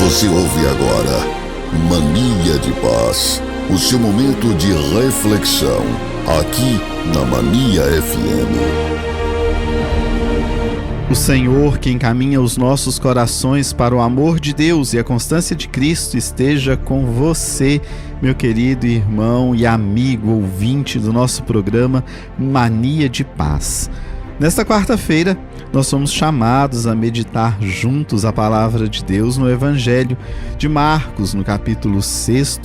Você ouve agora Mania de Paz, o seu momento de reflexão, aqui na Mania FM. O Senhor, que encaminha os nossos corações para o amor de Deus e a constância de Cristo, esteja com você, meu querido irmão e amigo ouvinte do nosso programa Mania de Paz. Nesta quarta-feira, nós somos chamados a meditar juntos a palavra de Deus no Evangelho de Marcos, no capítulo 6,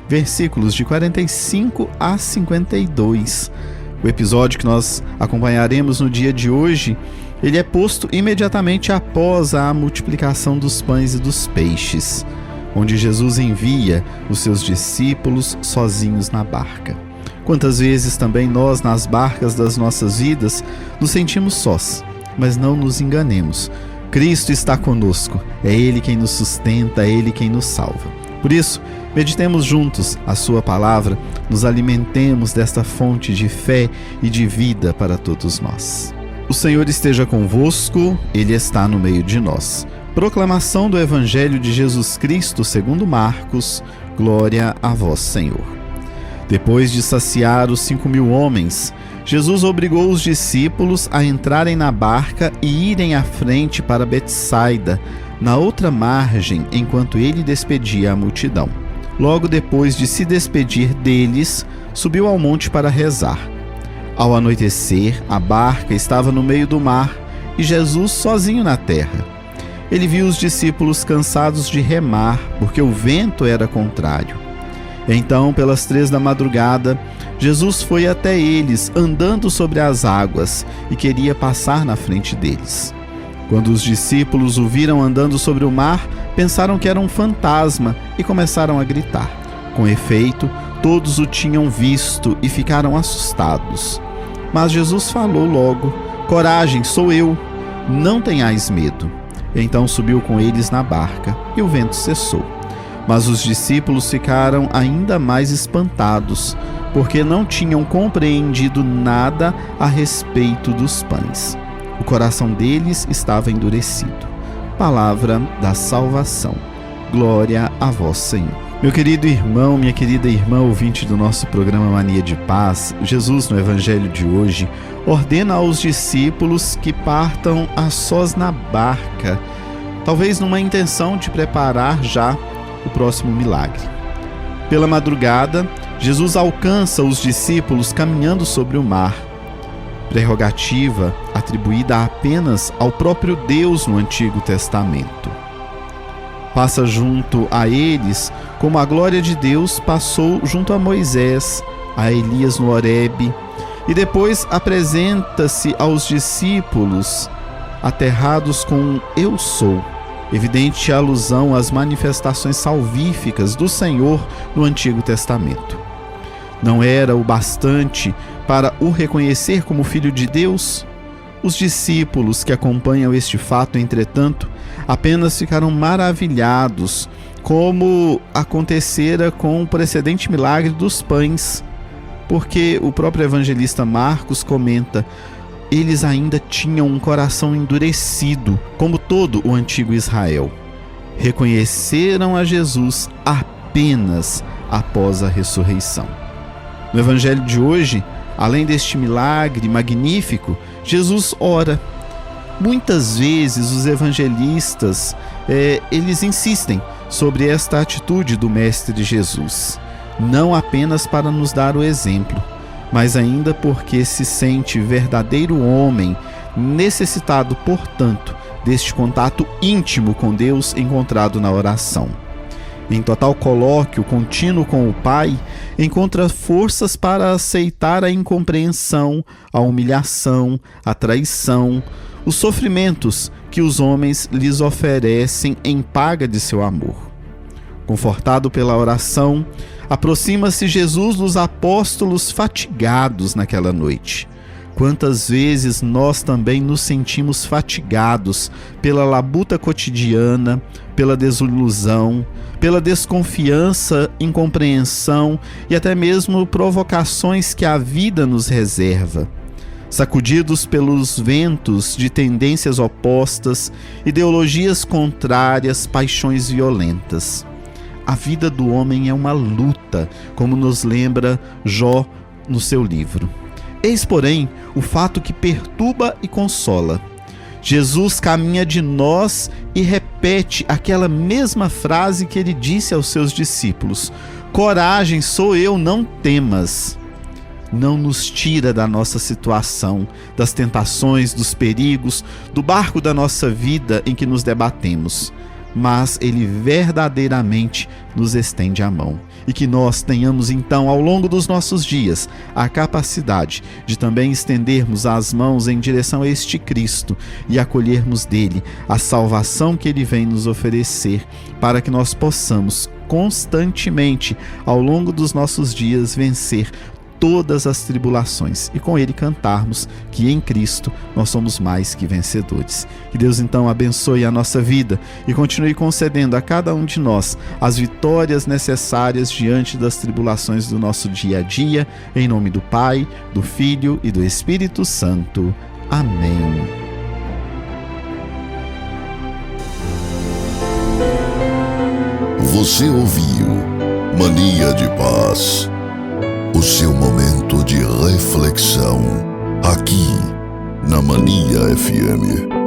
versículos de 45 a 52. O episódio que nós acompanharemos no dia de hoje, ele é posto imediatamente após a multiplicação dos pães e dos peixes, onde Jesus envia os seus discípulos sozinhos na barca. Quantas vezes também nós, nas barcas das nossas vidas, nos sentimos sós, mas não nos enganemos. Cristo está conosco, é Ele quem nos sustenta, é Ele quem nos salva. Por isso, meditemos juntos a sua palavra, nos alimentemos desta fonte de fé e de vida para todos nós. O Senhor esteja convosco, Ele está no meio de nós. Proclamação do Evangelho de Jesus Cristo segundo Marcos, glória a vós, Senhor. Depois de saciar os 5.000 homens, Jesus obrigou os discípulos a entrarem na barca e irem à frente para Betsaida, na outra margem, enquanto ele despedia a multidão. Logo depois de se despedir deles, subiu ao monte para rezar. Ao anoitecer, a barca estava no meio do mar e Jesus sozinho na terra. Ele viu os discípulos cansados de remar, porque o vento era contrário. Então, pelas 3 da madrugada, Jesus foi até eles, andando sobre as águas, e queria passar na frente deles. Quando os discípulos o viram andando sobre o mar, pensaram que era um fantasma e começaram a gritar. Com efeito, todos o tinham visto e ficaram assustados. Mas Jesus falou logo: "Coragem, sou eu, não tenhais medo." Então subiu com eles na barca e o vento cessou. Mas os discípulos ficaram ainda mais espantados, porque não tinham compreendido nada a respeito dos pães. O coração deles estava endurecido. Palavra da salvação. Glória a vós, Senhor. Meu querido irmão, minha querida irmã ouvinte do nosso programa Mania de Paz, Jesus, no Evangelho de hoje, ordena aos discípulos que partam a sós na barca, talvez numa intenção de preparar já o próximo milagre. Pela madrugada, Jesus alcança os discípulos caminhando sobre o mar, prerrogativa atribuída apenas ao próprio Deus no Antigo Testamento. Passa junto a eles como a glória de Deus passou junto a Moisés, a Elias no Horebe, e depois apresenta-se aos discípulos aterrados com "Eu sou", evidente alusão às manifestações salvíficas do Senhor no Antigo Testamento. Não era o bastante para o reconhecer como Filho de Deus? Os discípulos que acompanham este fato, entretanto, apenas ficaram maravilhados, como acontecera com o precedente milagre dos pães, porque o próprio evangelista Marcos comenta: eles ainda tinham um coração endurecido, como todo o antigo Israel. Reconheceram a Jesus apenas após a ressurreição. No Evangelho de hoje, além deste milagre magnífico, Jesus ora. Muitas vezes os evangelistas, eles insistem sobre esta atitude do Mestre Jesus, não apenas para nos dar o exemplo, mas ainda porque se sente verdadeiro homem, necessitado, portanto, deste contato íntimo com Deus encontrado na oração. Em total colóquio contínuo com o Pai, encontra forças para aceitar a incompreensão, a humilhação, a traição, os sofrimentos que os homens lhes oferecem em paga de seu amor. Confortado pela oração, aproxima-se Jesus dos apóstolos fatigados naquela noite. Quantas vezes nós também nos sentimos fatigados pela labuta cotidiana, pela desilusão, pela desconfiança, incompreensão e até mesmo provocações que a vida nos reserva. sacudidos pelos ventos de tendências opostas, ideologias contrárias, paixões violentas. A vida do homem é uma luta, como nos lembra Jó no seu livro. Eis, porém, o fato que perturba e consola. Jesus caminha de nós e repete aquela mesma frase que ele disse aos seus discípulos: coragem, sou eu, não temas. Não nos tira da nossa situação, das tentações, dos perigos, do barco da nossa vida em que nos debatemos, mas ele verdadeiramente nos estende a mão. E que nós tenhamos então, ao longo dos nossos dias, a capacidade de também estendermos as mãos em direção a este Cristo e acolhermos dele a salvação que ele vem nos oferecer, para que nós possamos constantemente, ao longo dos nossos dias, vencer todas as tribulações e com ele cantarmos que em Cristo nós somos mais que vencedores. Que Deus então abençoe a nossa vida e continue concedendo a cada um de nós as vitórias necessárias diante das tribulações do nosso dia a dia, em nome do Pai, do Filho e do Espírito Santo. Amém. Você ouviu Mania de Paz, o seu momento de reflexão, aqui na Mania FM.